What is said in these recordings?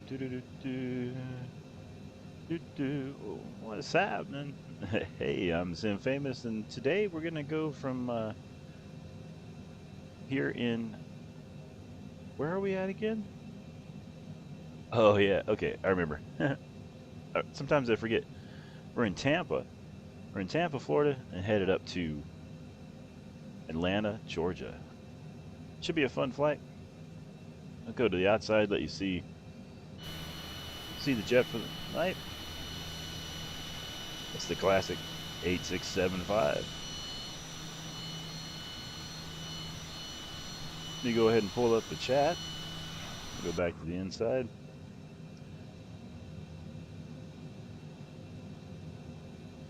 Do do do do do do. What's happening? Hey, I'm Sim Famous, and today we're gonna go from here in. Where are we at again? Oh yeah, okay, I remember. Sometimes I forget. We're in Tampa. We're in Tampa, Florida, and headed up to Atlanta, Georgia. Should be a fun flight. I'll go to the outside, let you see the jet for the night. It's the classic 8675. You go ahead and pull up the chat. Go back to the inside.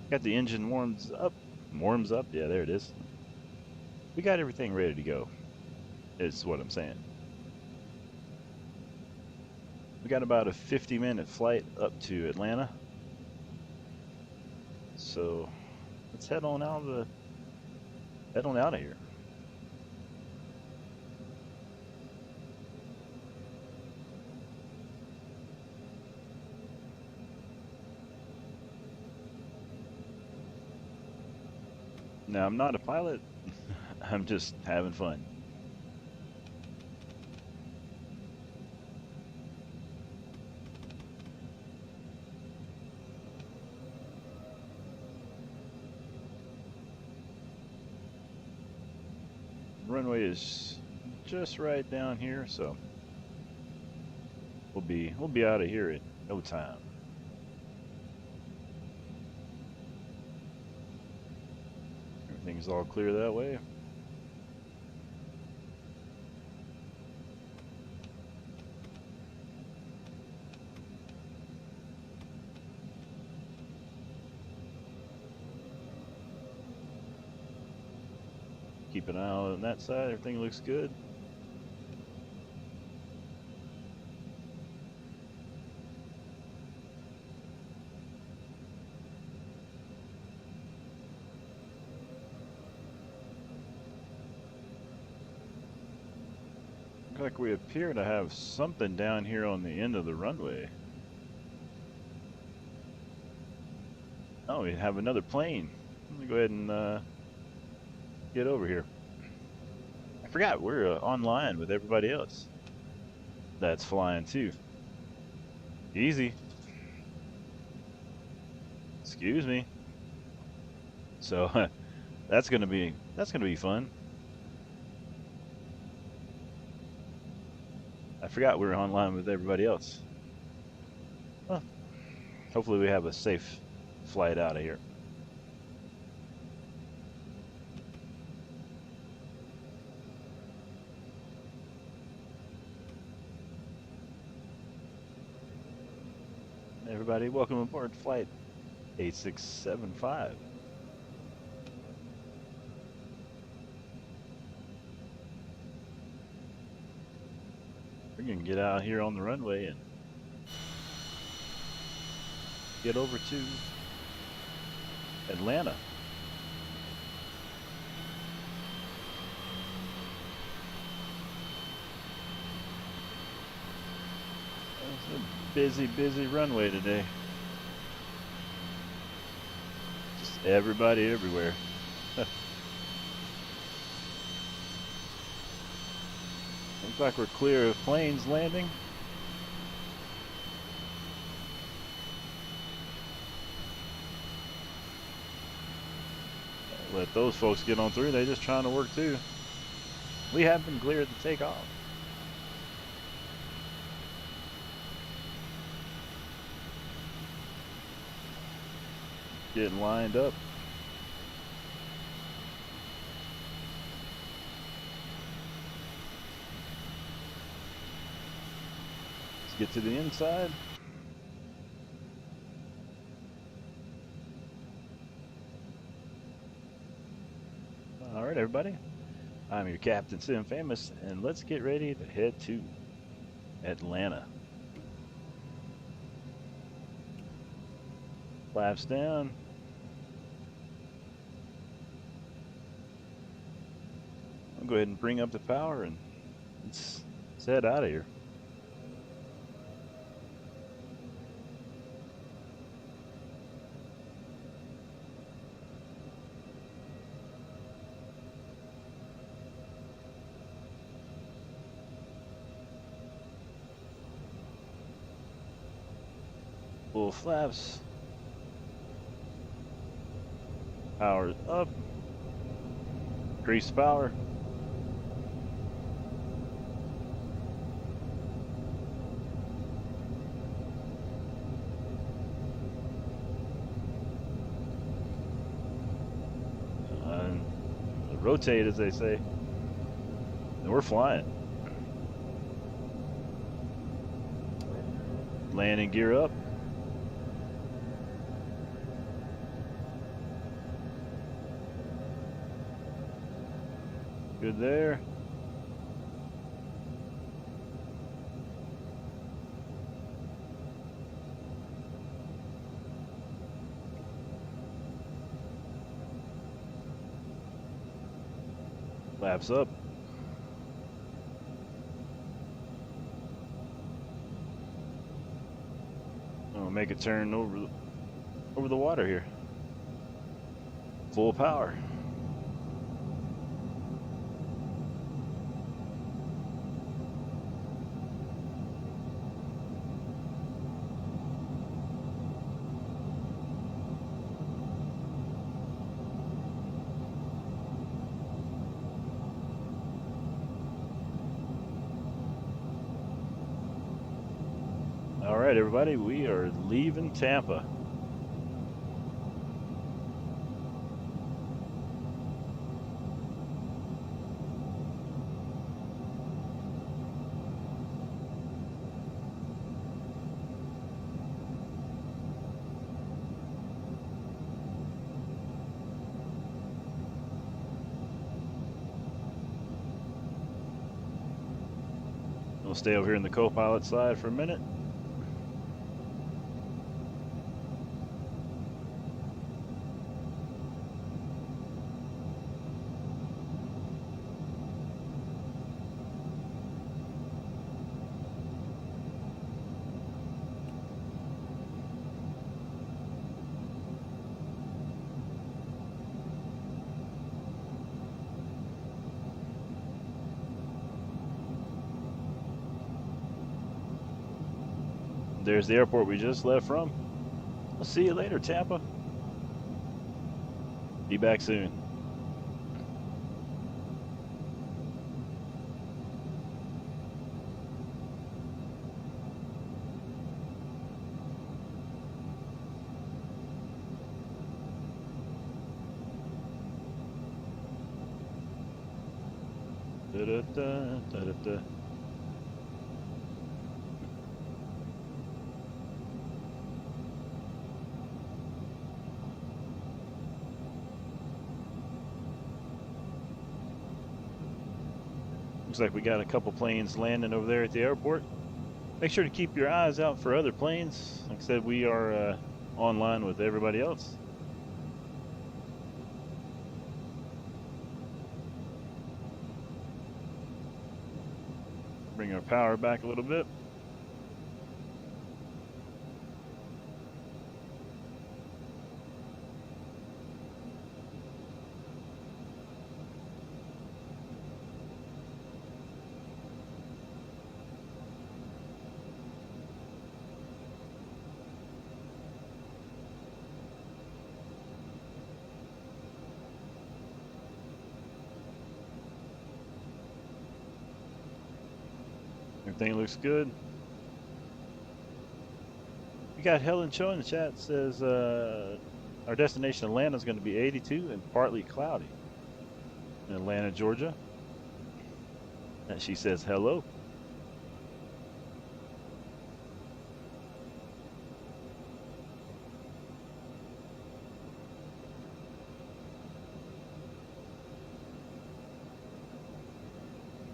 Got the engine warms up. Warms up? Yeah, there it is. We got everything ready to go, is what I'm saying. We got about a 50-minute flight up to Atlanta. So let's head on out of here. Now I'm not a pilot. I'm just having fun. Runway is just right down here, so we'll be out of here in no time. Everything's all clear that way. Keep an eye out on that side. Everything looks good. Looks like we appear to have something down here on the end of the runway. Oh, we have another plane. Let me go ahead and get over here. I forgot we're online with everybody else that's flying too. Easy. Excuse me. So that's gonna be fun. I forgot we were online with everybody else. Well, hopefully we have a safe flight out of here. Everybody, welcome aboard flight 8675. We're gonna get out here on the runway and get over to Atlanta. It's a busy runway today. Just everybody everywhere. Looks like we're clear of planes landing. Let those folks get on through. They're just trying to work too. We have been cleared to take off. Getting lined up. Let's get to the inside. All right, everybody. I'm your Captain Sim Famous, and let's get ready to head to Atlanta. Flaps down. I'll go ahead and bring up the power and let's head out of here. Full flaps. Power up. Increase power. Rotate, as they say. And we're flying. Landing gear up. Good there. Laps up. I'll make a turn over the water here. Full power. All right, everybody, we are leaving Tampa. We'll stay over here in the co-pilot side for a minute. There's the airport we just left from. I'll see you later, Tampa. Be back soon. Da-da-da, da-da-da. Looks like we got a couple planes landing over there at the airport. Make sure to keep your eyes out for other planes. Like I said, we are online with everybody else. Bring our power back a little bit. Everything looks good. We got Helen Cho in the chat, says our destination Atlanta is going to be 82 and partly cloudy in Atlanta, Georgia. And she says hello.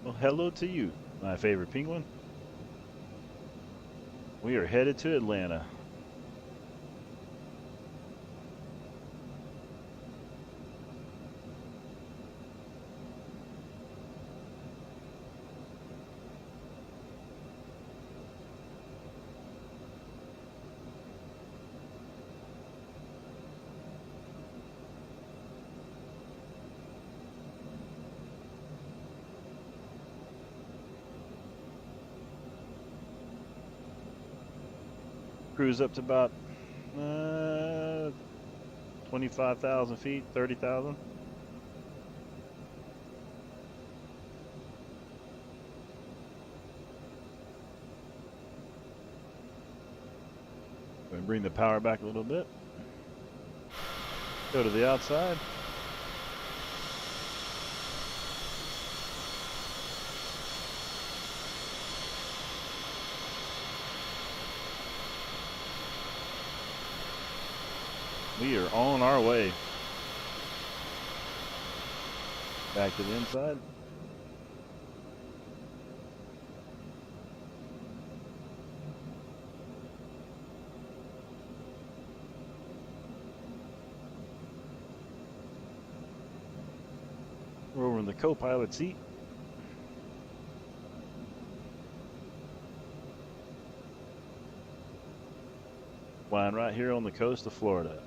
Well, hello to you, my favorite penguin. We are headed to Atlanta. Cruise up to about 25,000 feet, 30,000. Bring the power back a little bit. Go to the outside. We are on our way back to the inside. We're over in the co-pilot seat. Flying right here on the coast of Florida.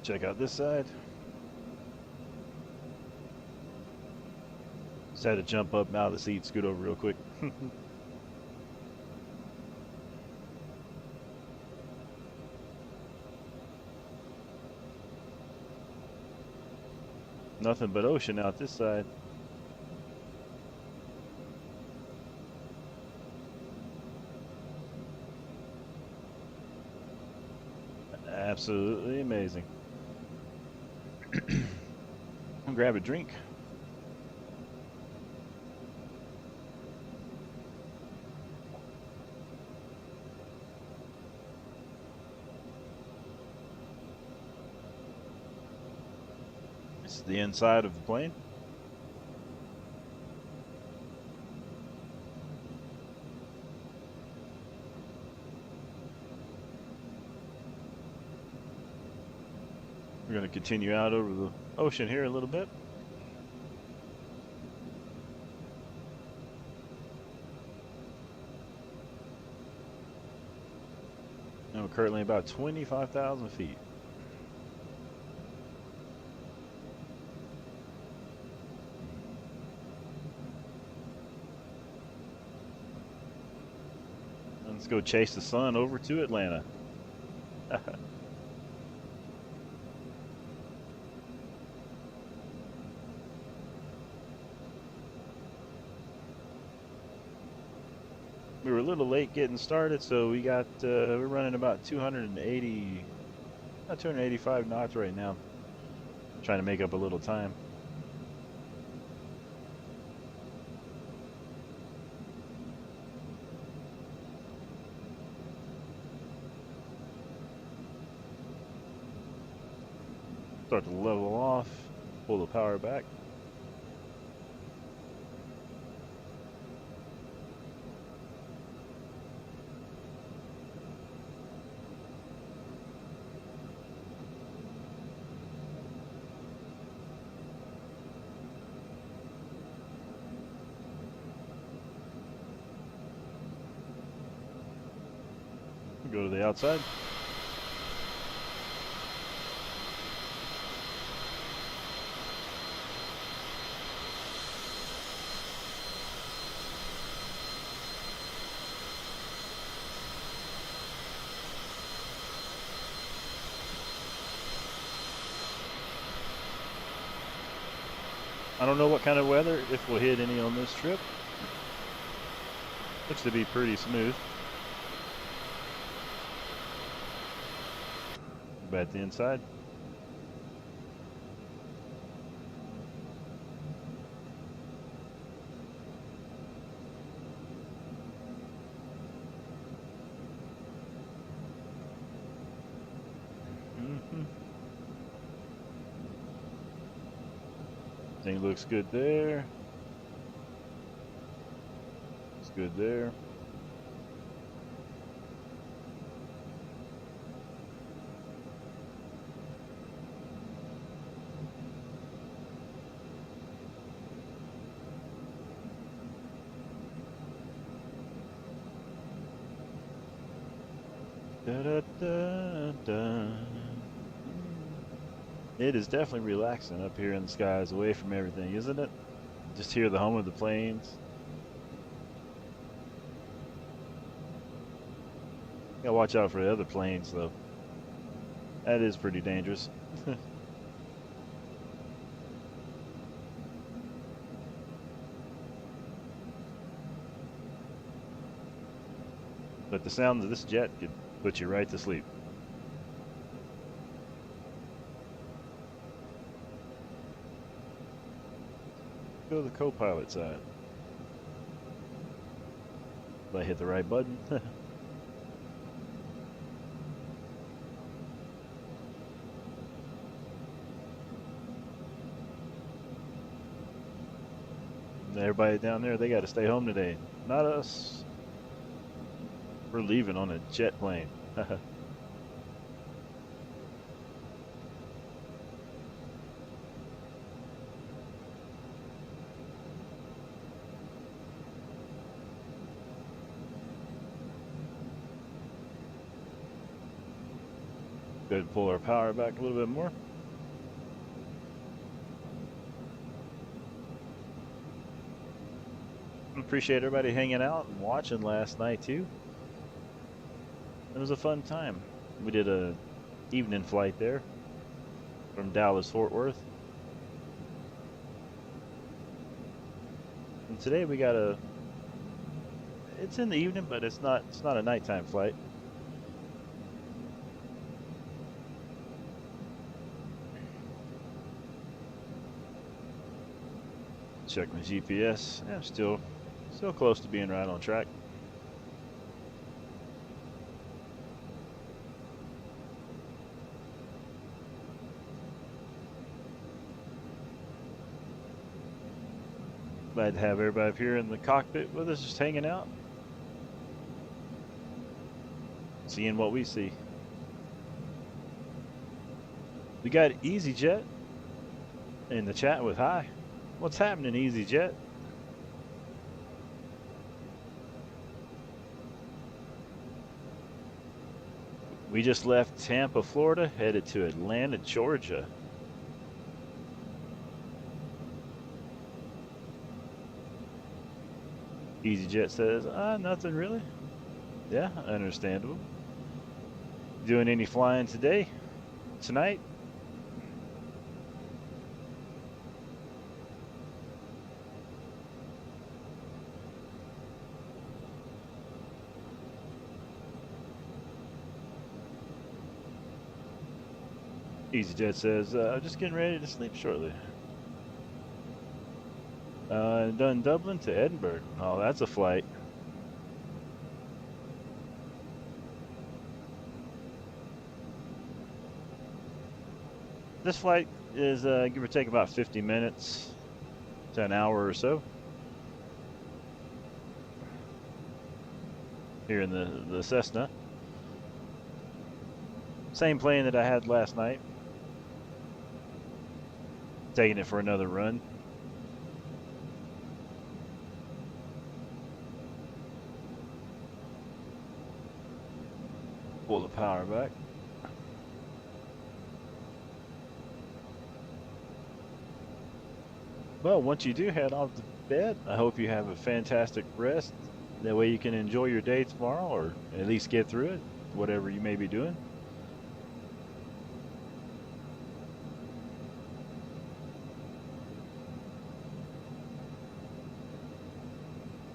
Check out this side. Just had to jump up out of the seat, scoot over real quick. Nothing but ocean out this side. Absolutely amazing. I'll grab a drink. This is the inside of the plane. We're going to continue out over the ocean here a little bit. And we're currently about 25,000 feet. Let's go chase the sun over to Atlanta. We were a little late getting started, so we got we're running about 280, about 285 knots right now. Trying to make up a little time. Start to level off, pull the power back. Go to the outside. I don't know what kind of weather, if we'll hit any on this trip. Looks to be pretty smooth. Back at the inside. Thing looks good there. It's good there. Da, da, da, da. It is definitely relaxing up here in the skies, away from everything, isn't it? Just hear the hum of the planes. Gotta watch out for the other planes, though. That is pretty dangerous. But the sound of this jet could put you right to sleep. Go to the co-pilot side. Did I hit the right button? Everybody down there, they got to stay home today. Not us. We're leaving on a jet plane. Good to pull our power back a little bit more. Appreciate everybody hanging out and watching last night too. It was a fun time. We did a evening flight there from Dallas Fort Worth. And today we got it's in the evening, but it's not a nighttime flight. Check my GPS. Yeah, still close to being right on track. Glad to have everybody up here in the cockpit with us, just hanging out, seeing what we see. We got EasyJet in the chat with hi. What's happening, EasyJet? We just left Tampa, Florida, headed to Atlanta, Georgia. EasyJet says, nothing really. Yeah, understandable. Doing any flying today? Tonight? EasyJet says, just getting ready to sleep shortly. Done Dublin to Edinburgh. Oh, that's a flight. This flight is give or take about 50 minutes to an hour or so. Here in the Cessna. Same plane that I had last night. Taking it for another run. Pull the power back. Well, once you do head off to bed, I hope you have a fantastic rest. That way you can enjoy your day tomorrow, or at least get through it, whatever you may be doing.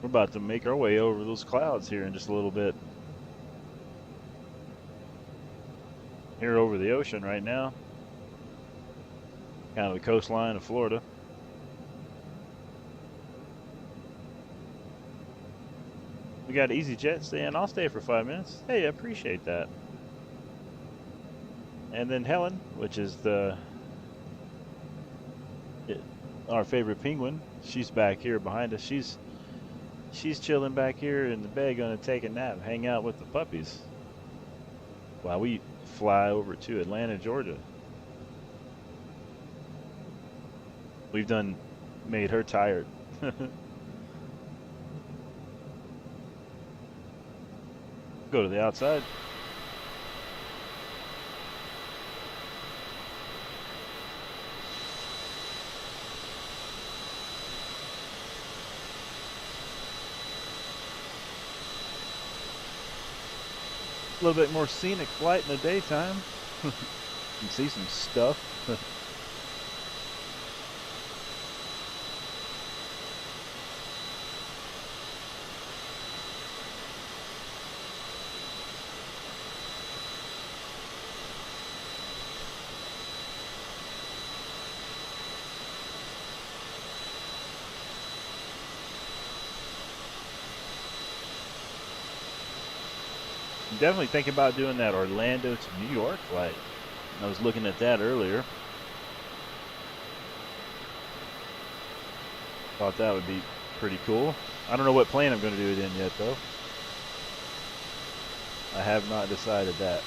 We're about to make our way over those clouds here in just a little bit. Here over the ocean right now. Kind of the coastline of Florida. We got EasyJet saying, I'll stay for 5 minutes. Hey, I appreciate that. And then Helen, which is our favorite penguin, she's back here behind us. She's chilling back here in the bed, gonna take a nap, hang out with the puppies while we fly over to Atlanta, Georgia. We've made her tired. Go to the outside. A little bit more scenic flight in the daytime. You can see some stuff. I'm definitely thinking about doing that Orlando to New York flight. I was looking at that earlier. Thought that would be pretty cool. I don't know what plane I'm going to do it in yet, though. I have not decided that.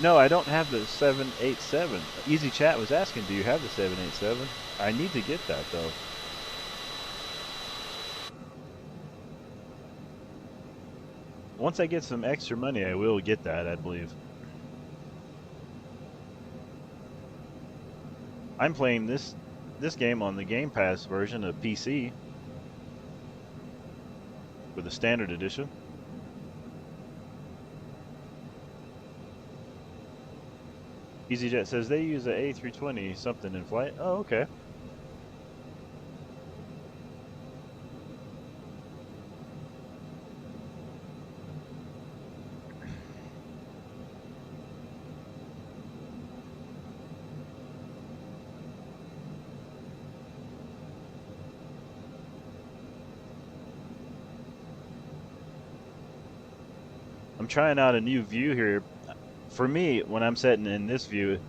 No, I don't have the 787. Easy Chat was asking, do you have the 787? I need to get that, though. Once I get some extra money, I will get that, I believe. I'm playing this game on the Game Pass version of PC with the standard edition. EasyJet says they use a A320 something in flight. Oh, okay. I'm trying out a new view here. For me, when I'm sitting in this view,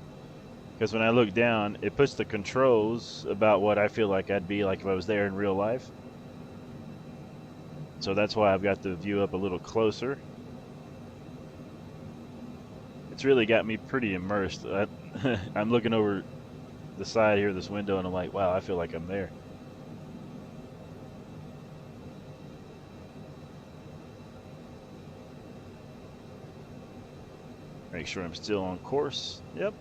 because when I look down, it puts the controls about what I feel like I'd be like if I was there in real life. So that's why I've got the view up a little closer. It's really got me pretty immersed. I'm looking over the side here of this window and I'm like, wow, I feel like I'm there. Make sure I'm still on course. Yep.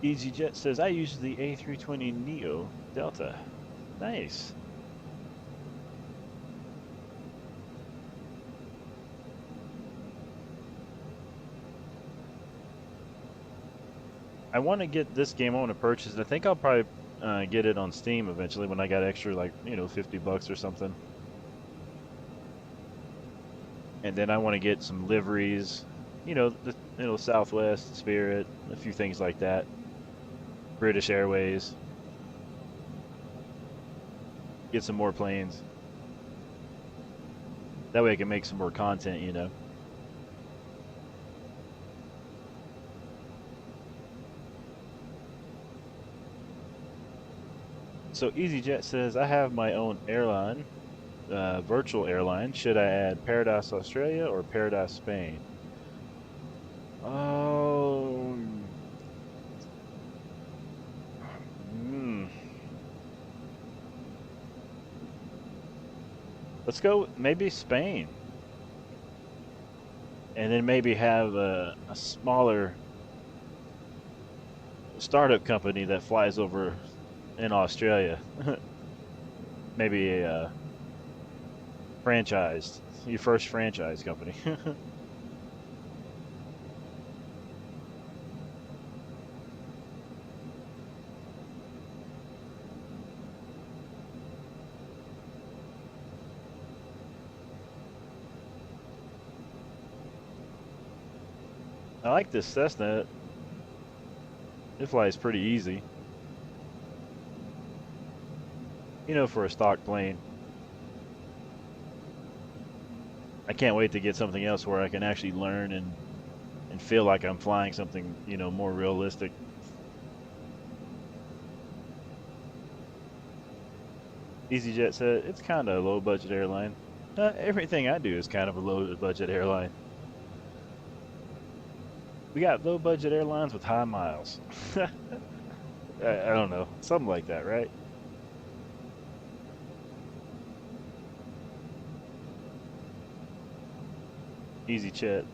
EasyJet says, I use the A320neo Delta. Nice. I want to get this game. I want to purchase it. I think I'll probably get it on Steam eventually when I got extra, like, you know, 50 bucks or something. And then I want to get some liveries, you know, Southwest, Spirit, a few things like that. British Airways. Get some more planes. That way I can make some more content, you know. So EasyJet says, I have my own airline, virtual airline. Should I add Paradise Australia or Paradise Spain? Oh, let's go maybe Spain. And then maybe have a smaller startup company that flies over in Australia. Maybe a franchised, your first franchise company. I like this Cessna. It flies pretty easy. You know, for a stock plane. I can't wait to get something else where I can actually learn and feel like I'm flying something, you know, more realistic. EasyJet said, it's kind of a low budget airline. Everything I do is kind of a low budget airline. We got low budget airlines with high miles. I don't know. Something like that, right? EasyJet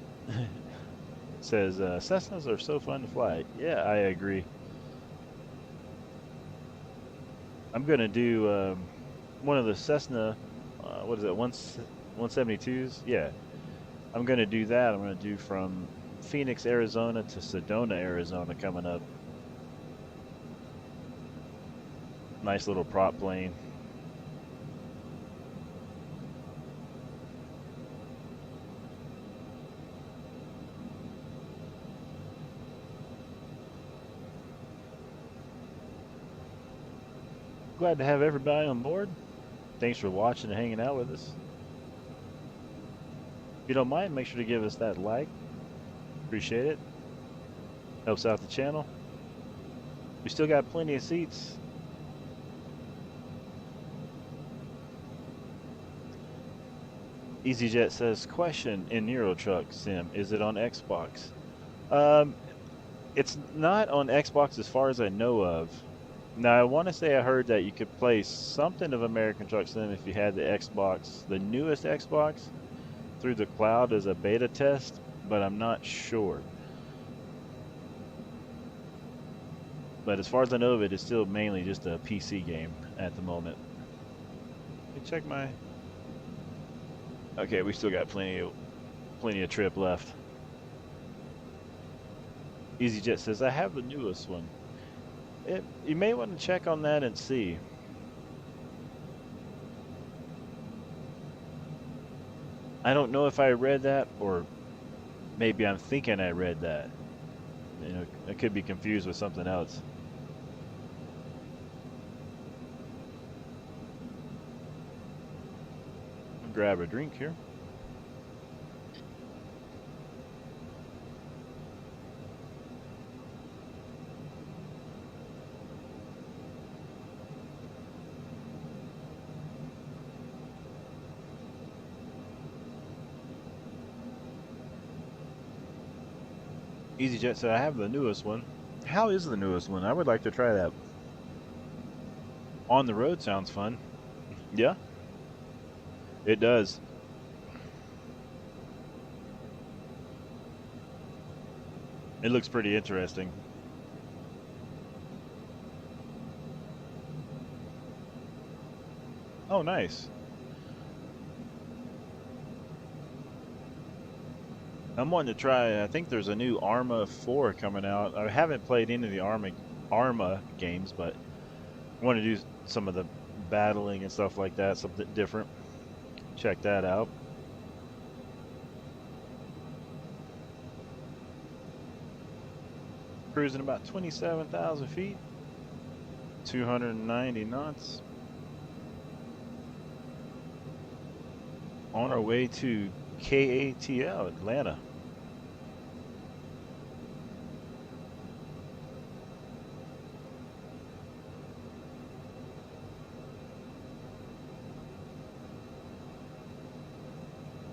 says, Cessnas are so fun to fly. Yeah, I agree. I'm gonna do one of the Cessna, what is it, 172s? Yeah, I'm gonna do that. I'm gonna do from Phoenix, Arizona to Sedona, Arizona coming up. Nice little prop plane. Glad to have everybody on board. Thanks for watching and hanging out with us. If you don't mind, make sure to give us that like. Appreciate it. Helps out the channel. We still got plenty of seats. EasyJet says, question in Euro Truck Sim, is it on Xbox? Um, it's not on Xbox as far as I know of. Now, I want to say I heard that you could play something of American Truck Sim if you had the Xbox, the newest Xbox, through the cloud as a beta test, but I'm not sure. But as far as I know of it, it's still mainly just a PC game at the moment. Let me check my... Okay, we still got plenty of trip left. EasyJet says, I have the newest one. You may want to check on that and see. I don't know if I read that, or maybe I'm thinking I read that. You know, I could be confused with something else. I'll grab a drink here. EasyJet said, I have the newest one. How is the newest one? I would like to try that. On the road sounds fun. Yeah, it does. It looks pretty interesting. Oh, nice. I'm wanting to try, I think there's a new Arma 4 coming out. I haven't played any of the Arma games, but I want to do some of the battling and stuff like that, something different. Check that out. Cruising about 27,000 feet, 290 knots. On our way to KATL, Atlanta.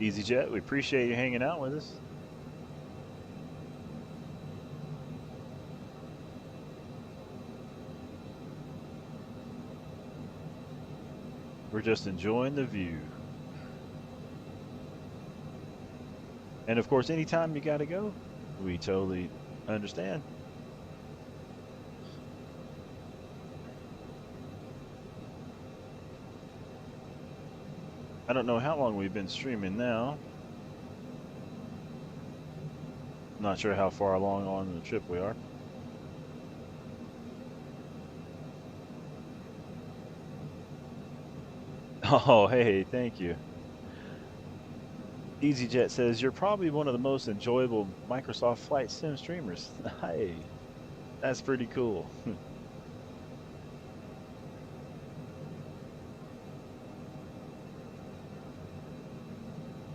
EasyJet, we appreciate you hanging out with us. We're just enjoying the view. And of course, anytime you gotta go, we totally understand. I don't know how long we've been streaming now. Not sure how far along on the trip we are. Oh, hey, thank you. EasyJet says, you're probably one of the most enjoyable Microsoft Flight Sim streamers. Hey, that's pretty cool.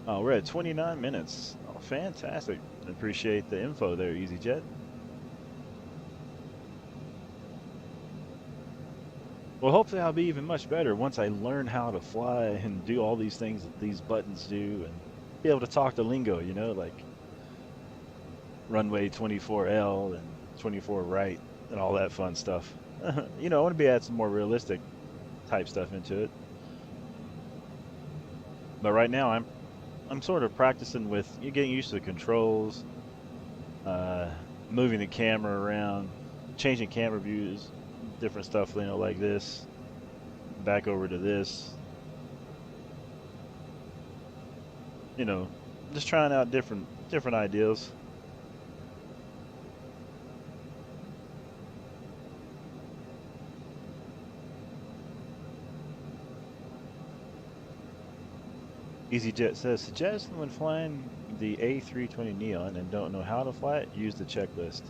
Oh, we're at 29 minutes. Oh, fantastic. Appreciate the info there, EasyJet. Well, hopefully I'll be even much better once I learn how to fly and do all these things that these buttons do and be able to talk the lingo, you know, like runway 24L and 24 right and all that fun stuff. You know, I want to be add some more realistic type stuff into it. But right now I'm sort of practicing with you getting used to the controls, uh, moving the camera around, changing camera views, different stuff, you know, like this. back over to this. You know, just trying out different ideas. EasyJet says, suggestion when flying the A320 Neon and don't know how to fly it, use the checklist.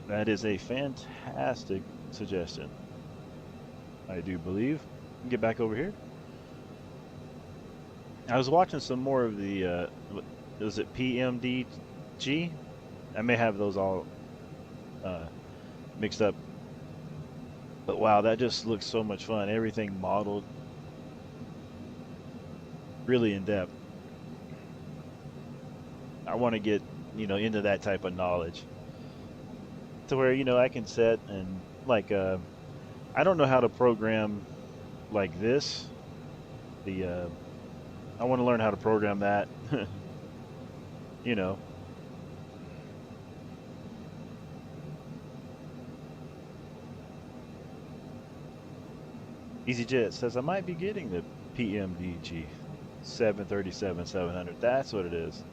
That is a fantastic suggestion. I do believe. Get back over here. I was watching some more of the, was it PMDG? I may have those all mixed up. But wow, that just looks so much fun. Everything modeled really in depth. I want to get, into that type of knowledge to where, I can set and like, I don't know how to program like this. I want to learn how to program that, you know. EasyJet says I might be getting the PMDG 737-700. That's what it is.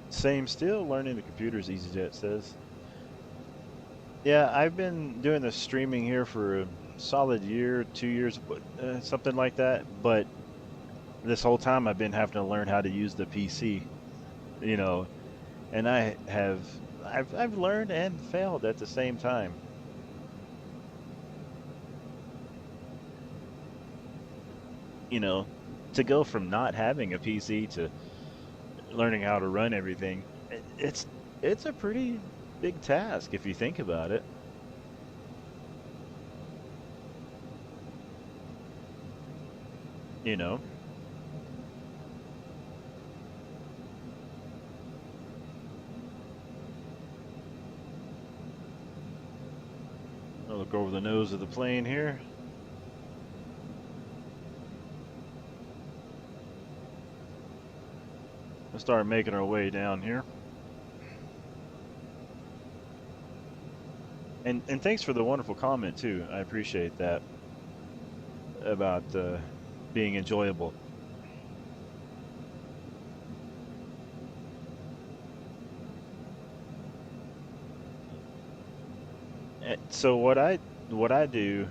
Same still learning the computers, EasyJet says. Yeah, I've been doing the streaming here for a solid year, 2 years, something like that. But this whole time I've been having to learn how to use the PC, you know, and I've learned and failed at the same time. You know, to go from not having a PC to learning how to run everything, it's a pretty big task if you think about it. You know, I'll look over the nose of the plane here. Let's start making our way down here. And thanks for the wonderful comment too. I appreciate that about being enjoyable. So what I do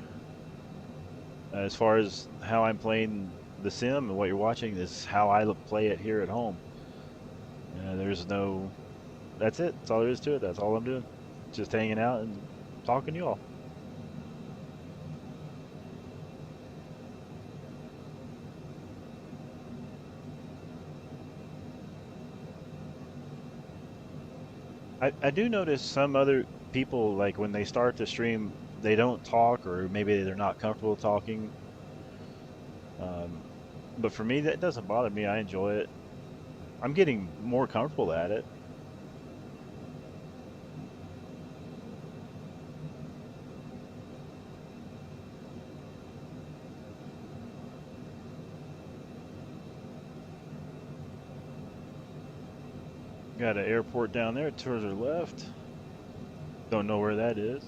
as far as how I'm playing the sim and what you're watching is how I play it here at home. There's no, that's it. That's all there is to it. That's all I'm doing. Just hanging out and talking to you all. I do notice some other people, like when they start to stream, they don't talk or maybe they're not comfortable talking. Um, but for me, that doesn't bother me. I enjoy it. I'm getting more comfortable at it. Got an airport down there towards our left. Don't know where that is.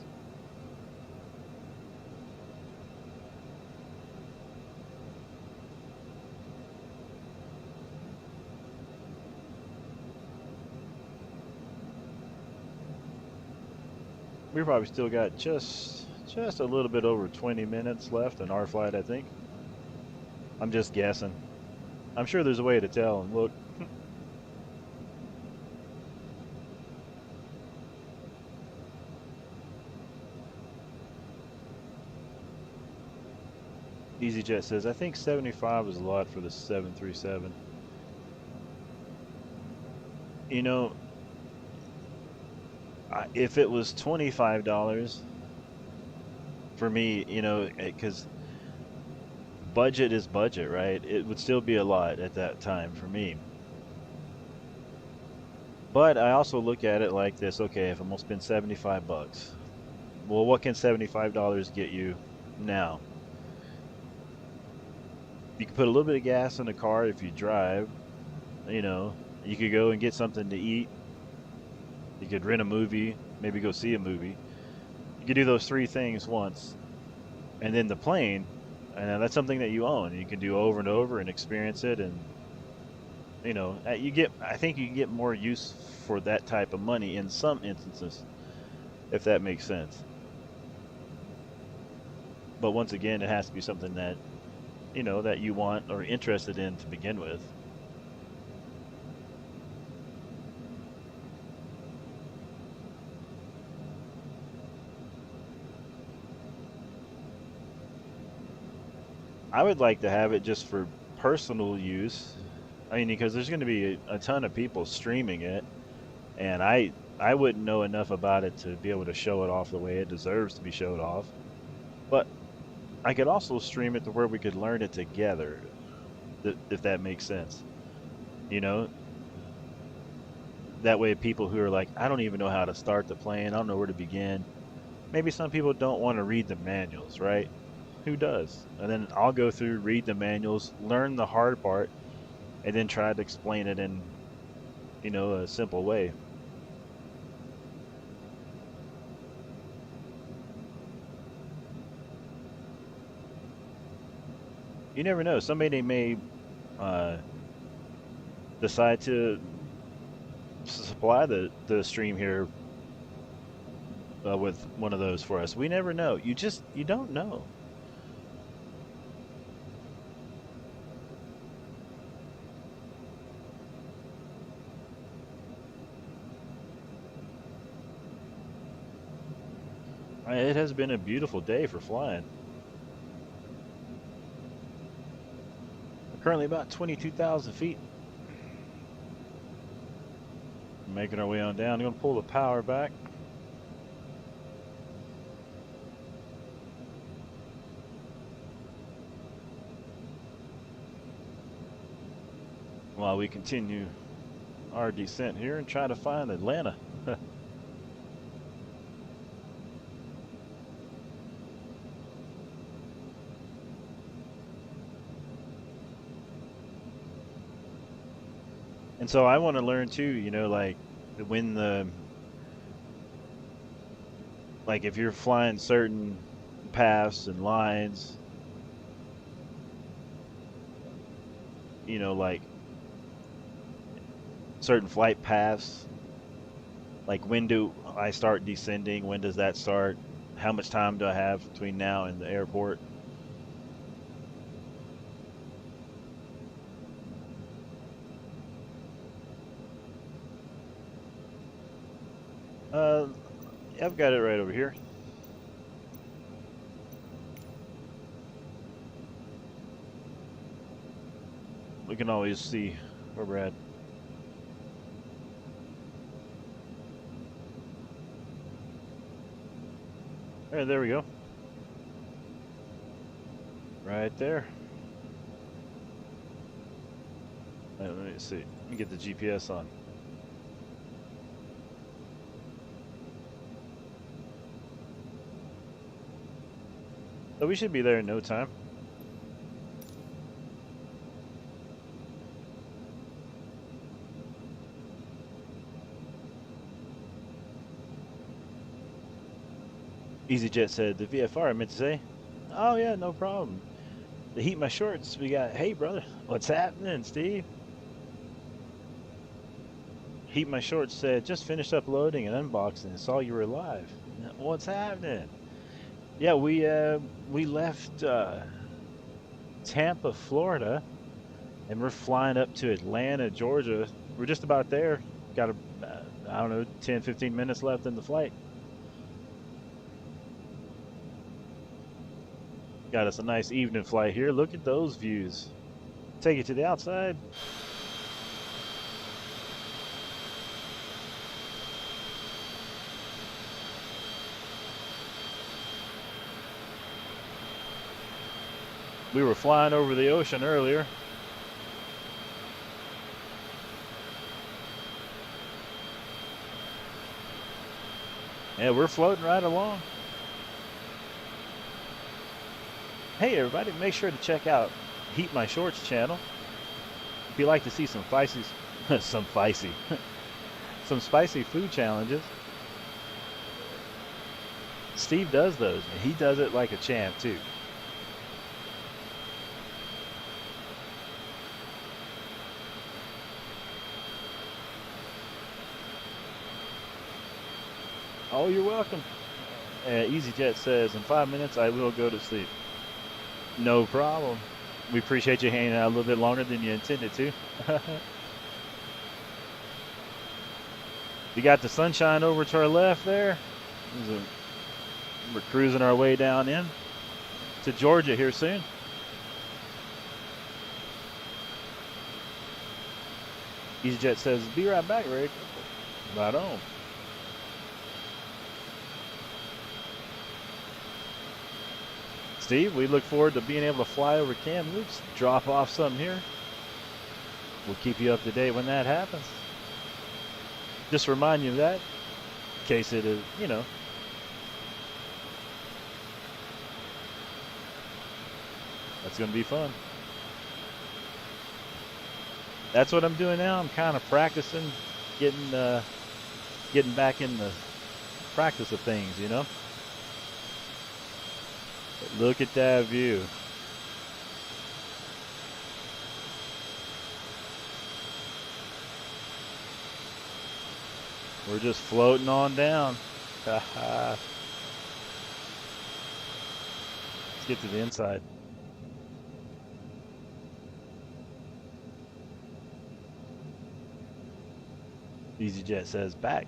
We probably still got just a little bit over 20 minutes left in our flight, I think. I'm just guessing. I'm sure there's a way to tell and look. EasyJet says, I think 75 is a lot for the 737. You know, if it was $25 for me, because budget is budget, right? It would still be a lot at that time for me. But I also look at it like this, okay, if I'm gonna spend 75 bucks, well, what can $75 get you now? You can put a little bit of gas in the car if you drive, you know, you could go and get something to eat. You could rent a movie, maybe go see a movie. You could do those three things once, and then the plane, and that's something that you own. You can do over and over and experience it, and you get. I think you can get more use for that type of money in some instances, if that makes sense. But once again, it has to be something that that you want or interested in to begin with. I would like to have it just for personal use. I mean, because there's going to be a ton of people streaming it, and I wouldn't know enough about it to be able to show it off the way it deserves to be showed off. But I could also stream it to where we could learn it together, if that makes sense. You know, that way people who are like, I don't even know how to start the plane, I don't know where to begin. Maybe some people don't want to read the manuals, right? Who does? And then I'll go through, read the manuals, learn the hard part, and then try to explain it in, a simple way. You never know. Somebody may uh, decide to supply the stream here with one of those for us. We never know. You don't know. It has been a beautiful day for flying. We're currently about 22,000 feet. Making our way on down. I'm going to pull the power back. While we continue our descent here and try to find Atlanta. And so I want to learn too, like when like if you're flying certain paths and lines, like certain flight paths, like when do I start descending? When does that start? How much time do I have between now and the airport? Uh, I've got it right over here. We can always see where we're at. There we go. Right there. Let me see. Let me get the GPS on. So we should be there in no time. EasyJet said, the VFR, I meant to say. Oh, yeah, no problem. To heat my shorts, we got, hey, brother, what's happening, Steve? Heat my shorts said, just finished uploading and unboxing and saw you were live. What's happening? Yeah, we left Tampa, Florida, and we're flying up to Atlanta, Georgia. We're just about there. Got I don't know, 10, 15 minutes left in the flight. Got us a nice evening flight here. Look at those views. Take it to the outside. We were flying over the ocean earlier. Yeah, we're floating right along. Hey everybody, make sure to check out Heat My Shorts channel. If you like to see some spicy, some spicy food challenges, Steve does those, and he does it like a champ too. Oh, you're welcome. EasyJet says, in 5 minutes I will go to sleep. No problem. We appreciate you hanging out a little bit longer than you intended to. You got the sunshine over to our left there. We're cruising our way down in to Georgia here soon. EasyJet says, be right back, Rick. Right on. Steve, we look forward to being able to fly over Kamloops, drop off something here. We'll keep you up to date when that happens. Just remind you of that, in case it is, you know. That's going to be fun. That's what I'm doing now. I'm kind of practicing, getting back in the practice of things, you know. But look at that view. We're just floating on down. Let's get to the inside. EasyJet says back.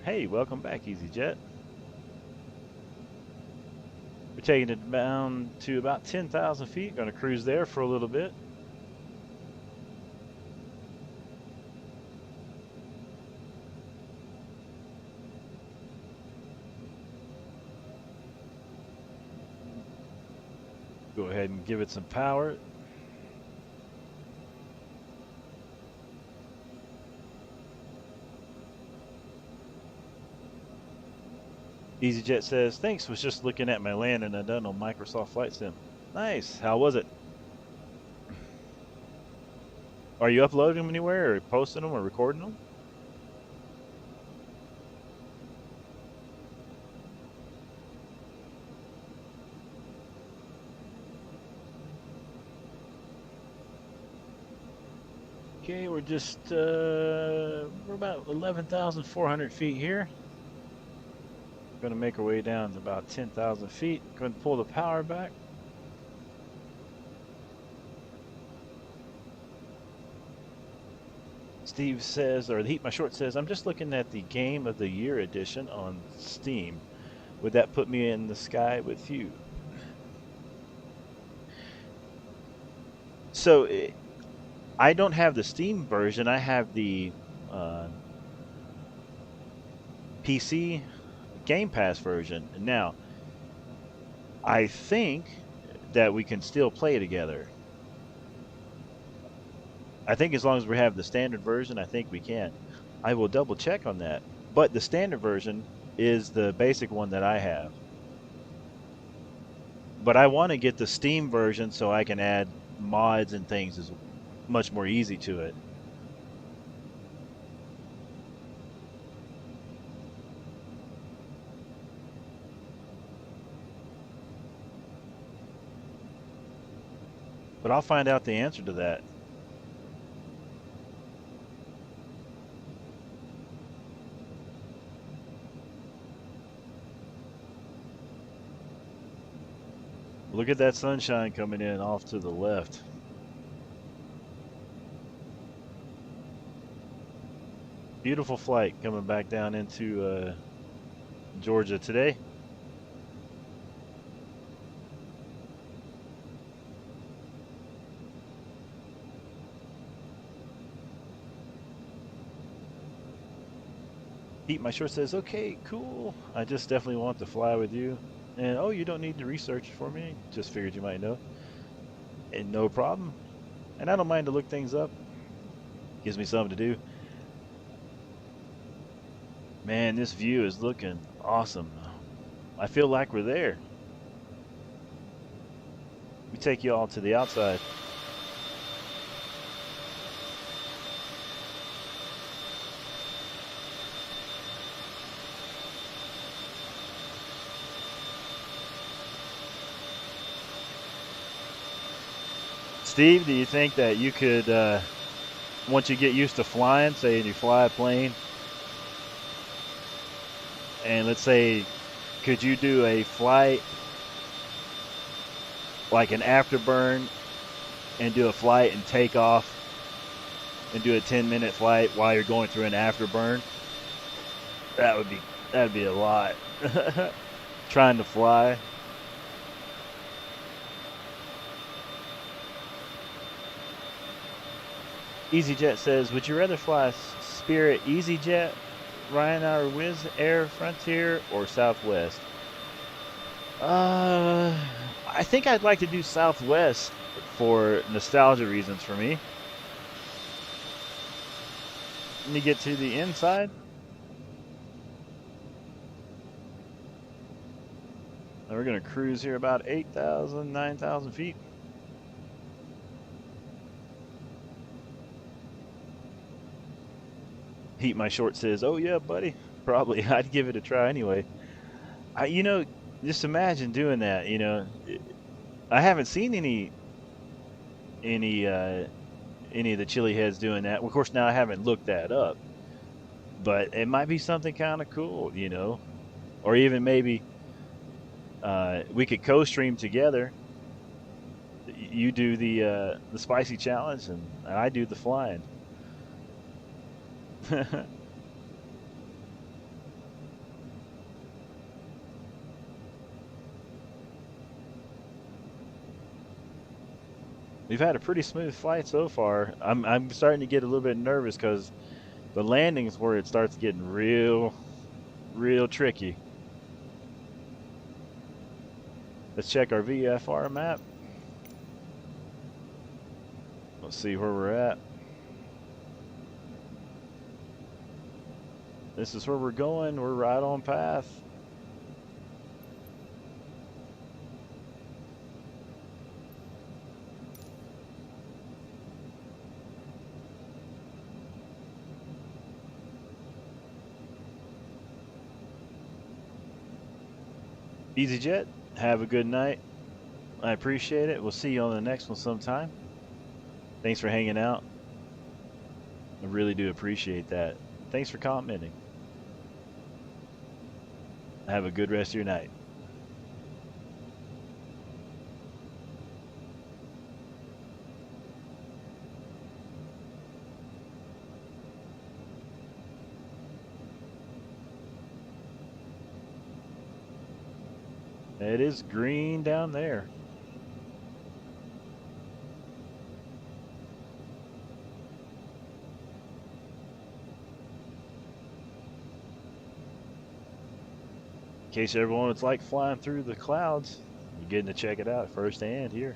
Hey, welcome back, EasyJet. We're taking it down to about 10,000 feet. Going to cruise there for a little bit. Go ahead and give it some power. EasyJet says, thanks, was just looking at my land and I done on Microsoft Flight Sim. Nice. How was it? Are you uploading them anywhere or posting them or recording them? Okay, we're just, we're about 11,400 feet here. Going to make our way down to about 10,000 feet. Going to pull the power back. Steve says, or the Heat My Short says, I'm just looking at the Game of the Year edition on Steam. Would that put me in the sky with you? So, I don't have the Steam version. I have the PC Game Pass version. Now, I think that we can still play together. I think as long as we have the standard version, I think we can. I will double check on that. But the standard version is the basic one that I have. But I want to get the Steam version so I can add mods and things. Is much more easy to it. But I'll find out the answer to that. Look at that sunshine coming in off to the left. Beautiful flight coming back down into Georgia today. Heat My Short says, okay, cool. I just definitely want to fly with you. And oh, you don't need to research for me. Just figured you might know. And no problem. And I don't mind to look things up. Gives me something to do. Man, this view is looking awesome. I feel like we're there. We take you all to the outside. Steve, do you think that you could, once you get used to flying, say you fly a plane, and let's say, could you do a flight like an afterburn and do a flight and take off and do a 10-minute flight while you're going through an afterburn? That'd be a lot. Trying to fly. EasyJet says, would you rather fly Spirit EasyJet, Ryanair Wizz Air Frontier, or Southwest? I think I'd like to do Southwest for nostalgia reasons for me. Let me get to the inside. And we're going to cruise here about 8,000, 9,000 feet. Heat My Short says, oh yeah, buddy. Probably. I'd give it a try anyway. Just imagine doing that, I haven't seen any of the chili heads doing that. Of course, now I haven't looked that up, but it might be something kind of cool, or even maybe we could co-stream together. You do the spicy challenge, and I do the flying. We've had a pretty smooth flight so far. I'm starting to get a little bit nervous because the landing's where it starts getting real tricky. Let's check our VFR map. Let's see where we're at. This is where we're going. We're right on path. EasyJet, have a good night. I appreciate it. We'll see you on the next one sometime. Thanks for hanging out. I really do appreciate that. Thanks for commenting. Have a good rest of your night. It is green down there. In case everyone, it's like flying through the clouds. You're getting to check it out firsthand here.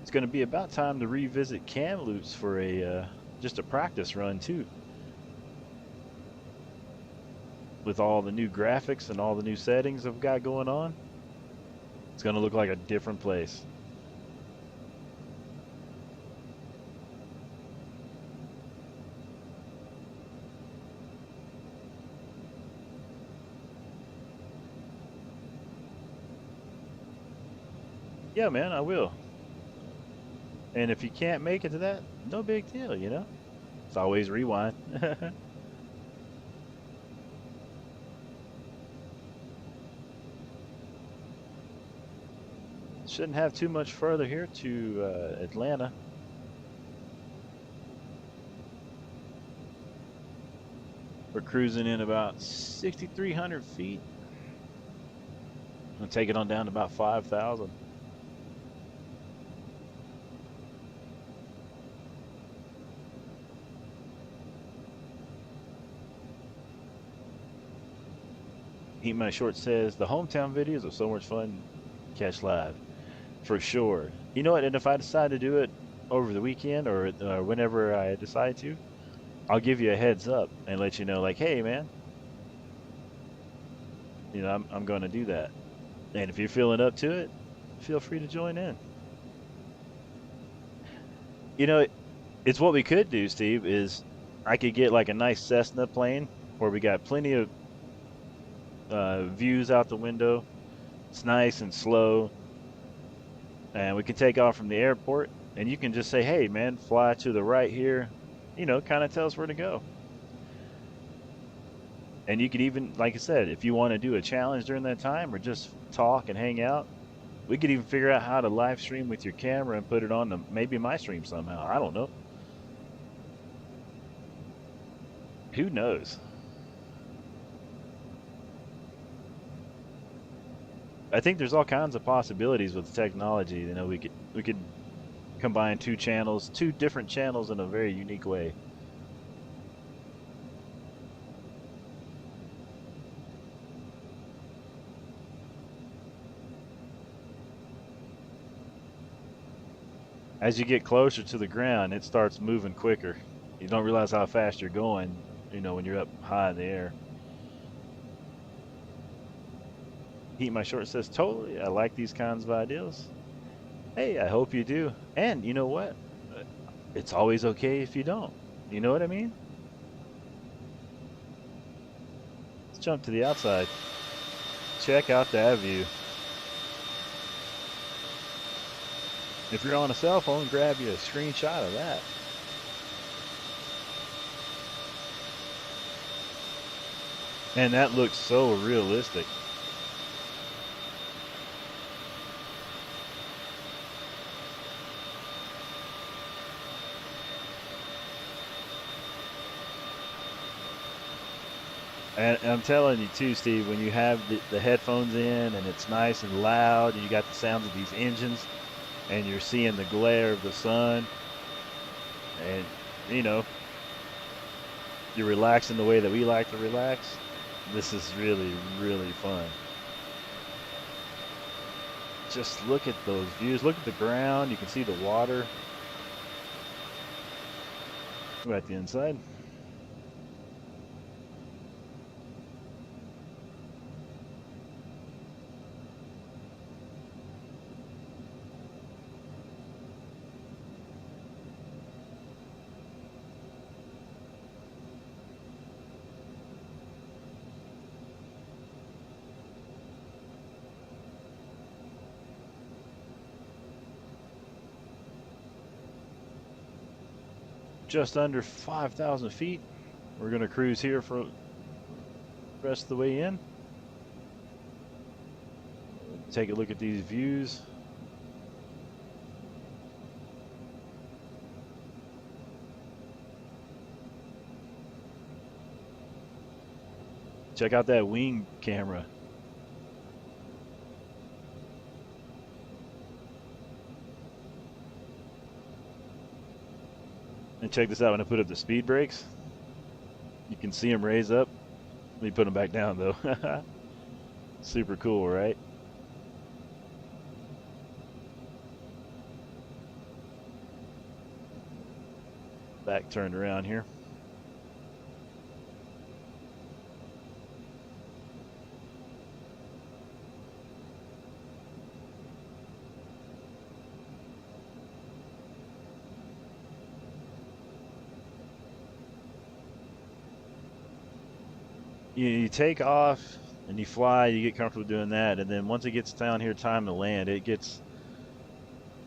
It's going to be about time to revisit Kamloops for a just a practice run too. With all the new graphics and all the new settings I've got going on, it's going to look like a different place. Yeah, man, I will. And if you can't make it to that, no big deal, It's always rewind. Shouldn't have too much further here to Atlanta. We're cruising in about 6,300 feet. I'll take it on down to about 5,000. Heat My Short says, the hometown videos are so much fun to catch live. For sure. You know what? And if I decide to do it over the weekend or whenever I decide to, I'll give you a heads up and let you know, like, hey, man, I'm going to do that. And if you're feeling up to it, feel free to join in. It's what we could do, Steve, is I could get like a nice Cessna plane where we got plenty of views out the window. It's nice and slow, and we can take off from the airport. And you can just say, "Hey, man, fly to the right here." You know, kind of tell us where to go. And you could even, like I said, if you want to do a challenge during that time or just talk and hang out, we could even figure out how to live stream with your camera and put it on the maybe my stream somehow. I don't know. Who knows? I think there's all kinds of possibilities with technology. You know, we could combine two channels, two different channels in a very unique way. As you get closer to the ground, it starts moving quicker. You don't realize how fast you're going, you know, when you're up high in the air. Heat My Short says, totally. I like these kinds of ideas. Hey, I hope you do. And you know what? It's always okay if you don't. You know what I mean? Let's jump to the outside. Check out that view. If you're on a cell phone, grab you a screenshot of that. And that looks so realistic. And I'm telling you too, Steve, when you have the headphones in and it's nice and loud and you got the sounds of these engines and you're seeing the glare of the sun and, you know, you're relaxing the way that we like to relax, this is really, really fun. Just look at those views. Look at the ground. You can see the water. We're at the inside. Just under 5,000 feet. We're going to cruise here for the rest of the way in. Take a look at these views. Check out that wing camera. And check this out, when I put up the speed brakes, you can see them raise up. Let me put them back down though. Super cool, right? Back turned around here. You take off and you fly, you get comfortable doing that, and then once it gets down here time to land, it gets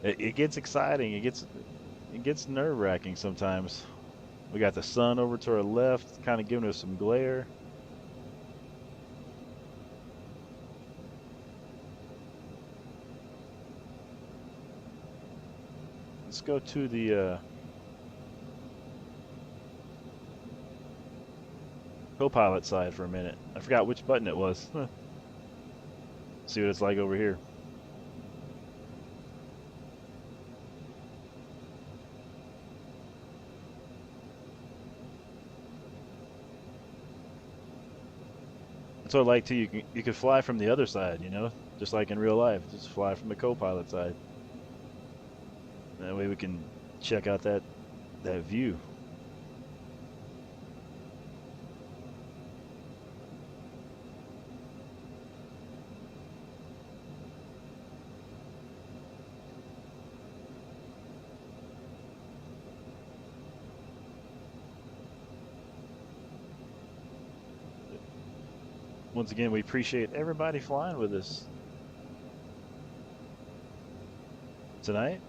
exciting. It gets nerve-wracking sometimes. We got the sun over to our left, kind of giving us some glare. Let's go to the co-pilot side for a minute. I forgot which button it was. See what it's like over here. That's what I like too. You can fly from the other side, you know, just like in real life. Just fly from the co-pilot side. That way we can check out that view. Once again, we appreciate everybody flying with us tonight.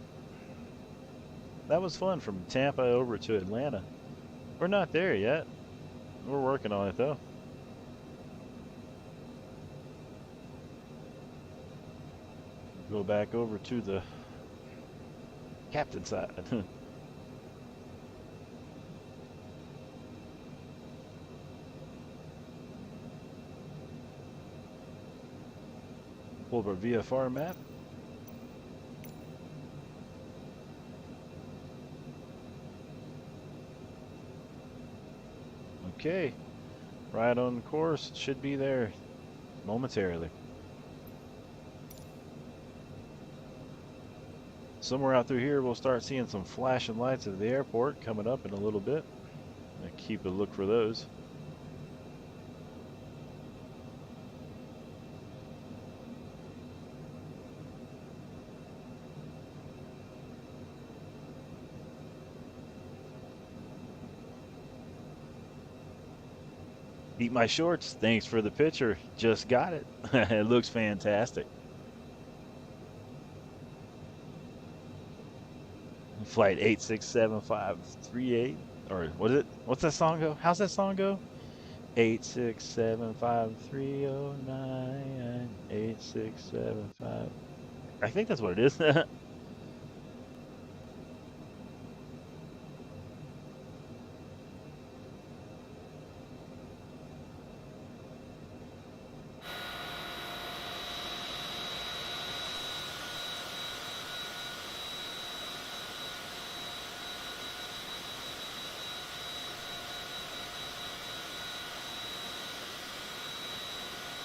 That was fun from Tampa over to Atlanta. We're not there yet. We're working on it though. Go back over to the captain side. Pull up our VFR map. Okay, right on course. Should be there momentarily. Somewhere out through here, we'll start seeing some flashing lights of the airport coming up in a little bit. Keep a look for those. Eat my shorts. Thanks for the picture. Just got it. It looks fantastic. Flight 867-538, or what is it? What's that song go? How's that song go? 867-5309, 8675. I think that's what it is.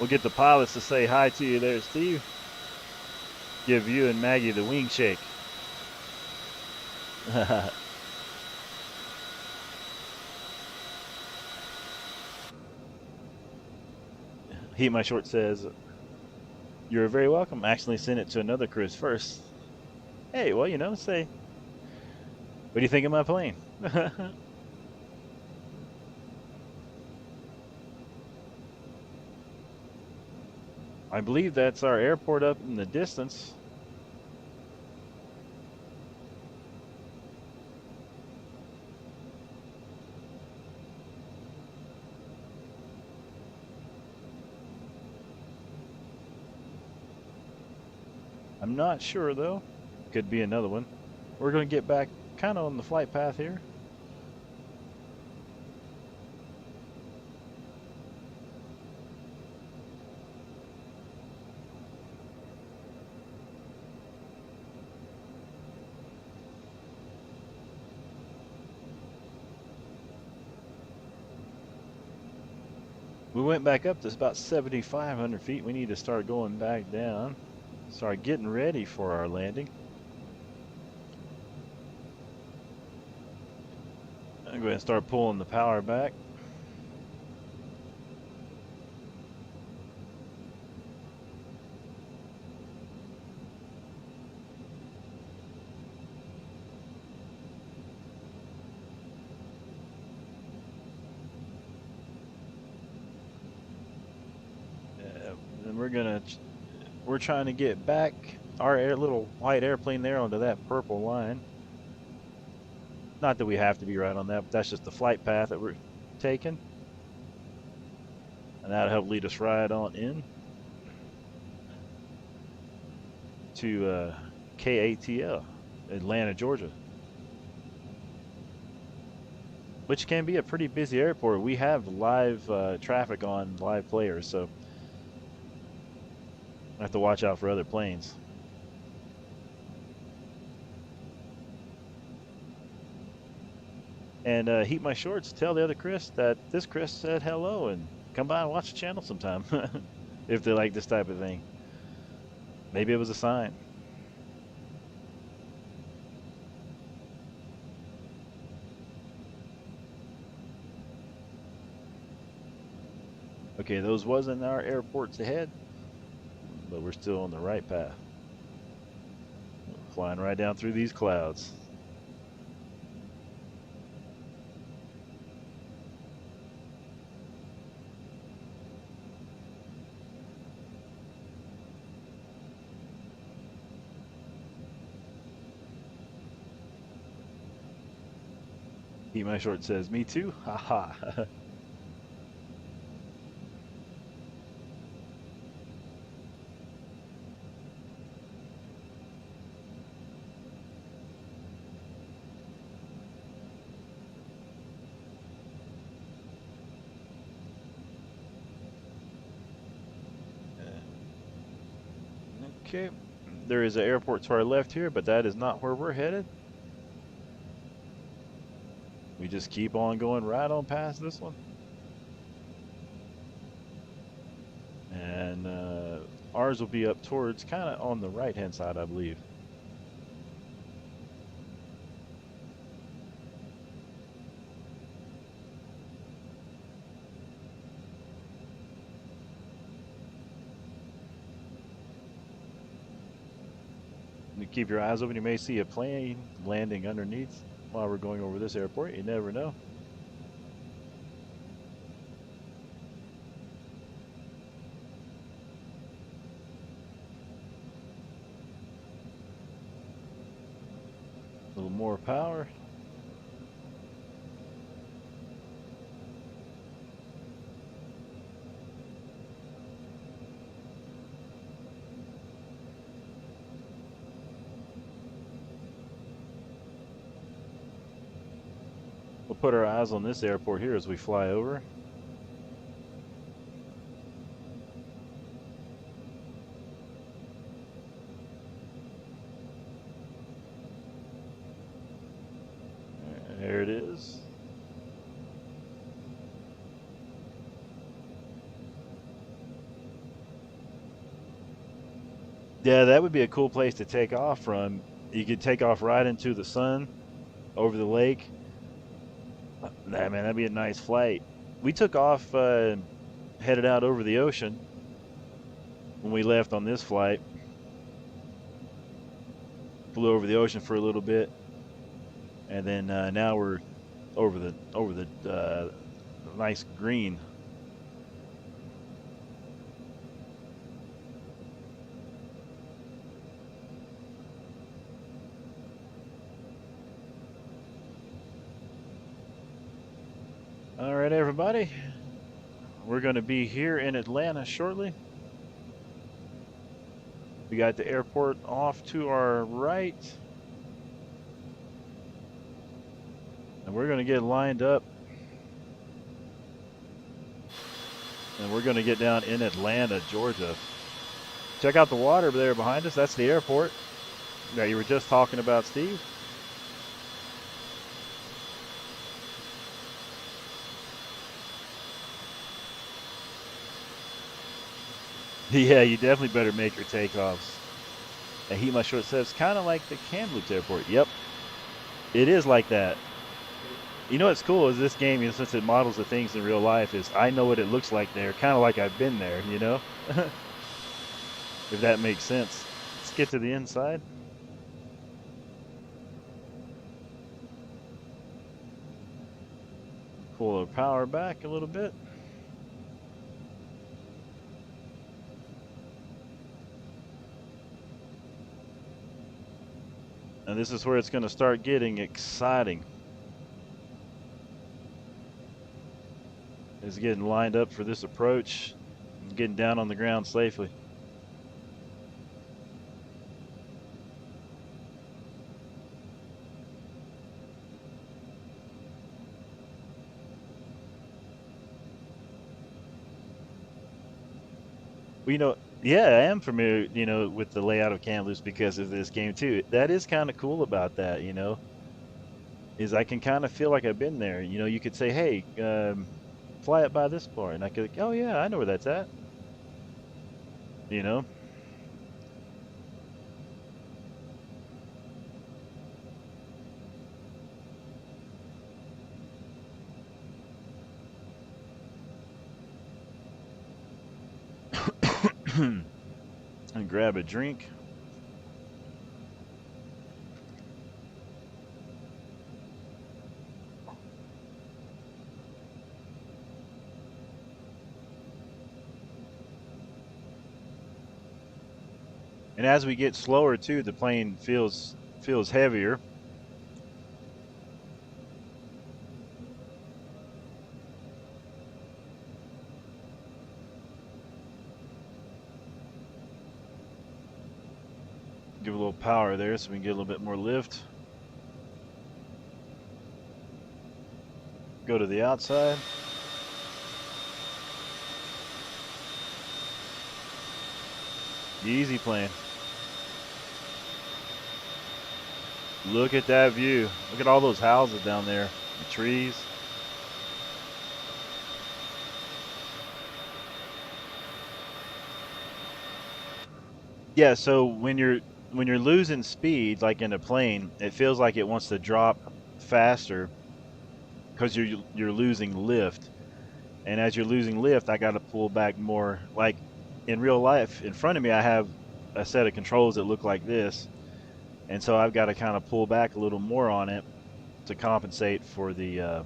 We'll get the pilots to say hi to you there, Steve. Give you and Maggie the wing shake. Heat My Short says, "You're very welcome." Actually sent it to another Chris first. Hey, well, you know, say, what do you think of my plane? I believe that's our airport up in the distance. I'm not sure though. Could be another one. We're going to get back kind of on the flight path here. We went back up to about 7,500 feet. We need to start going back down. Start getting ready for our landing. I'm going to start pulling the power back. And we're trying to get back our little white airplane there onto that purple line. Not that we have to be right on that, but that's just the flight path that we're taking. And that'll help lead us right on in to KATL, Atlanta, Georgia. Which can be a pretty busy airport. We have live traffic on live players, so I have to watch out for other planes. And Heat My Shorts, tell the other Chris that this Chris said hello and come by and watch the channel sometime if they like this type of thing. Maybe it was a sign. Okay, those wasn't our airports ahead, but we're still on the right path. Flying right down through these clouds. Heat My Short says, me too. Haha. Okay. There is an airport to our left here, but that is not where we're headed. We just keep on going right on past this one. And ours will be up towards kind of on the right-hand side, I believe. You keep your eyes open. You may see a plane landing underneath while we're going over this airport. You never know. A little more power. We'll put our eyes on this airport here as we fly over. There it is. Yeah, that would be a cool place to take off from. You could take off right into the sun over the lake. Nah, man, that'd be a nice flight. We took off, headed out over the ocean when we left on this flight. Flew over the ocean for a little bit, and then now we're over the nice green. All right, everybody. We're going to be here in Atlanta shortly. We got the airport off to our right. And we're going to get lined up. And we're going to get down in Atlanta, Georgia. Check out the water there behind us. That's the airport that you were just talking about, Steve. Yeah, you definitely better make your takeoffs. And Heat My Short says, kind of like the Kamloops airport. Yep, it is like that. You know what's cool is this game, since it models the things in real life, is I know what it looks like there, kind of like I've been there, you know? If that makes sense. Let's get to the inside. Pull our power back a little bit. And this is where it's going to start getting exciting. It's getting lined up for this approach, getting down on the ground safely. Well, yeah, I am familiar, with the layout of Kamloops because of this game too. That is kind of cool about that, is I can kind of feel like I've been there. You could say, hey, fly it by this part, and I could, oh yeah, I know where that's at. You know. And grab a drink. And as we get slower too, the plane feels heavier. Give a little power there so we can get a little bit more lift. Go to the outside. Easy plane. Look at that view. Look at all those houses down there. The trees. Yeah, so when you're losing speed, like in a plane, it feels like it wants to drop faster because you're losing lift. And as you're losing lift, I got to pull back more. Like in real life, in front of me, I have a set of controls that look like this, and so I've got to kind of pull back a little more on it to compensate for the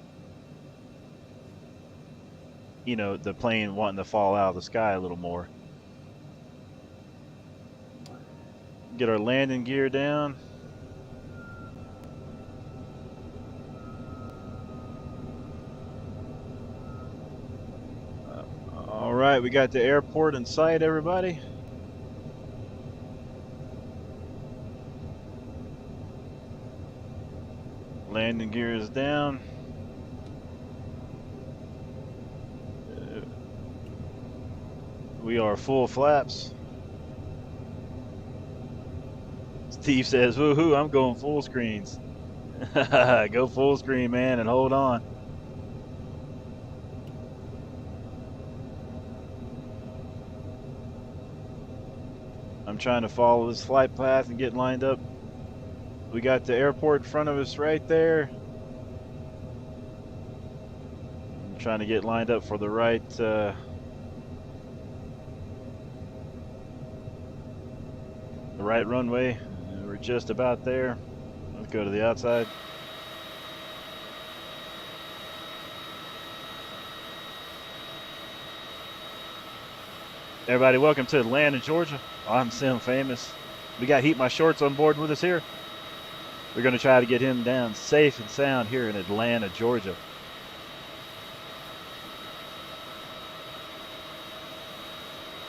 the plane wanting to fall out of the sky a little more. Get our landing gear down. All right, we got the airport in sight, everybody. Landing gear is down. We are full flaps. Steve says, woohoo, I'm going full screens. Go full screen, man, and hold on. I'm trying to follow this flight path and get lined up. We got the airport in front of us right there. I'm trying to get lined up for the right runway. We're just about there. Let's go to the outside. Everybody, welcome to Atlanta, Georgia. I'm Sim Famous. We got Heat My Shorts on board with us here. We're going to try to get him down safe and sound here in Atlanta, Georgia.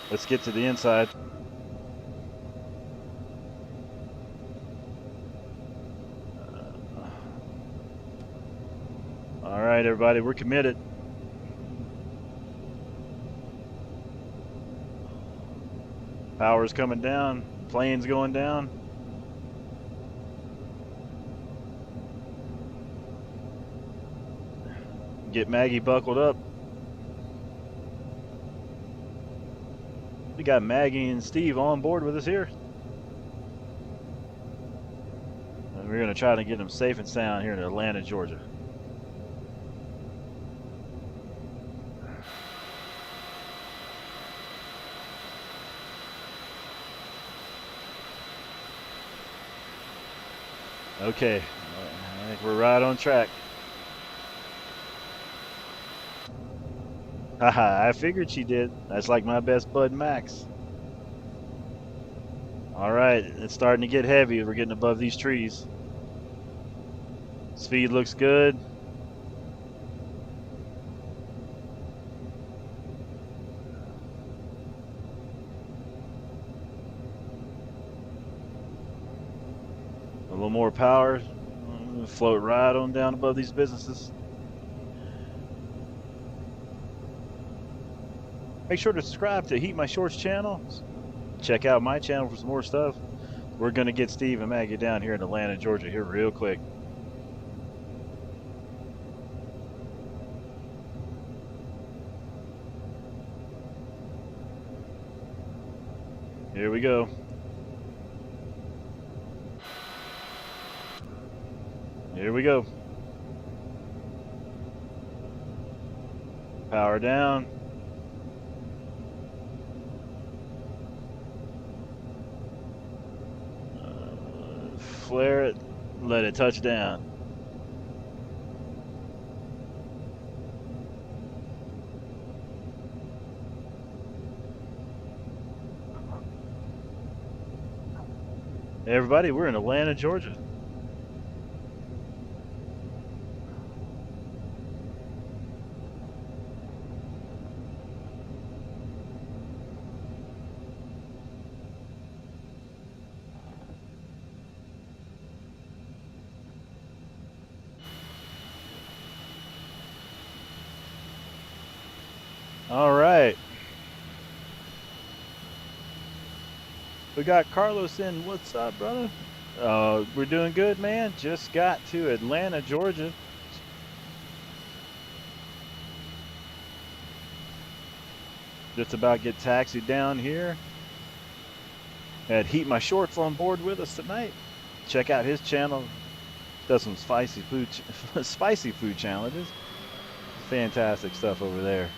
Let's get to the inside. All right, everybody, we're committed. Power's coming down. Plane's going down. Get Maggie buckled up. We got Maggie and Steve on board with us here. And we're going to try to get them safe and sound here in Atlanta, Georgia. Okay, I think we're right on track. Haha, I figured she did. That's like my best bud, Max. All right, it's starting to get heavy. We're getting above these trees. Speed looks good. A little more power. Float right on down above these businesses. Make sure to subscribe to Heat My Shorts channel. Check out my channel for some more stuff. We're going to get Steve and Maggie down here in Atlanta, Georgia here real quick. Here we go. Here we go. Power down. Flare it. Let it touch down. Hey everybody, we're in Atlanta, Georgia. All right. We got Carlos in. What's up, brother? We're doing good, man. Just got to Atlanta, Georgia. Just about get taxied down here. Had Heat My Shorts on board with us tonight. Check out his channel. Does some spicy food, spicy food challenges. Fantastic stuff over there.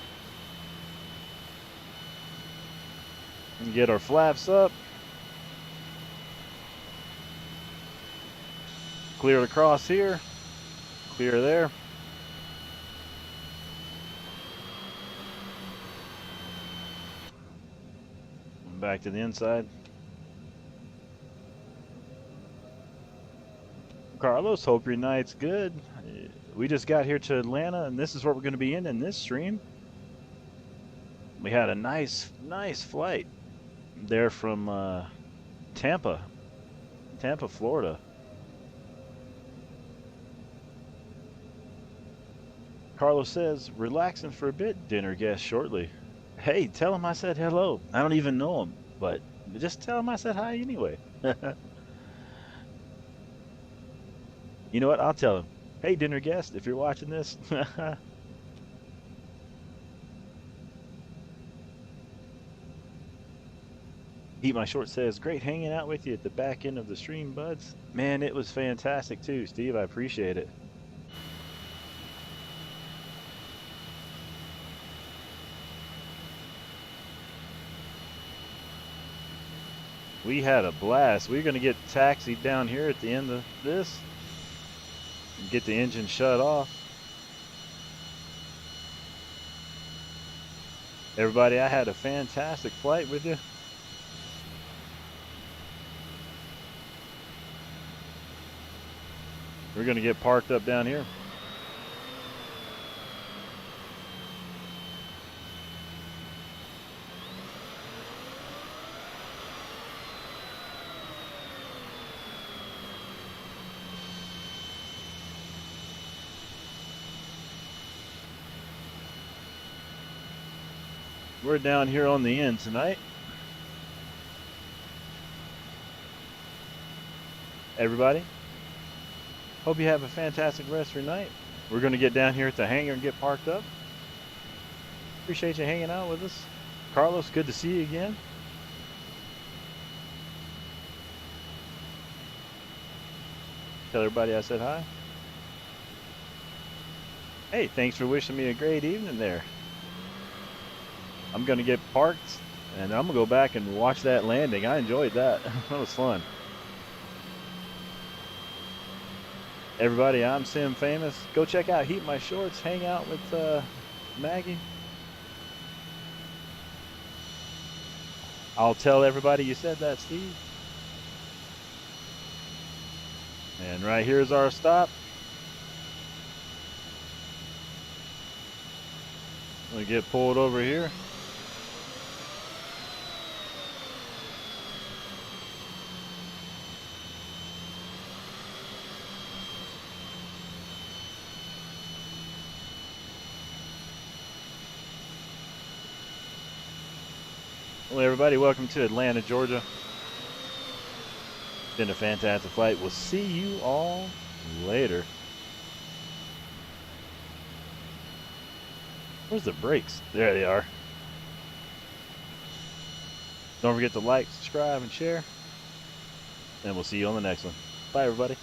And get our flaps up. Clear across here. Clear there. Back to the inside. Carlos, hope your night's good. We just got here to Atlanta, and this is what we're going to be in this stream. We had a nice flight there from Tampa, Florida. Carlos says, relaxing for a bit, dinner guest shortly. Hey, tell him I said hello. I don't even know him, but just tell him I said hi anyway. You know what? I'll tell him. Hey, dinner guest, if you're watching this. Eat My Short says, great hanging out with you at the back end of the stream, buds. Man, it was fantastic too, Steve. I appreciate it. We had a blast. We're going to get taxied down here at the end of this and get the engine shut off. Everybody, I had a fantastic flight with you. We're going to get parked up down here. We're down here on the end tonight. Everybody, hope you have a fantastic rest of your night. We're going to get down here at the hangar and get parked up. Appreciate you hanging out with us. Carlos, good to see you again. Tell everybody I said hi. Hey, thanks for wishing me a great evening there. I'm going to get parked, and I'm going to go back and watch that landing. I enjoyed that. That was fun. Everybody, I'm Sim Famous. Go check out Heat My Shorts. Hang out with Maggie. I'll tell everybody you said that, Steve. And right here's our stop. We get pulled over here. Well, everybody, welcome to Atlanta, Georgia. Been a fantastic flight. We'll see you all later. Where's the brakes? There they are. Don't forget to like, subscribe, and share. And we'll see you on the next one. Bye, everybody.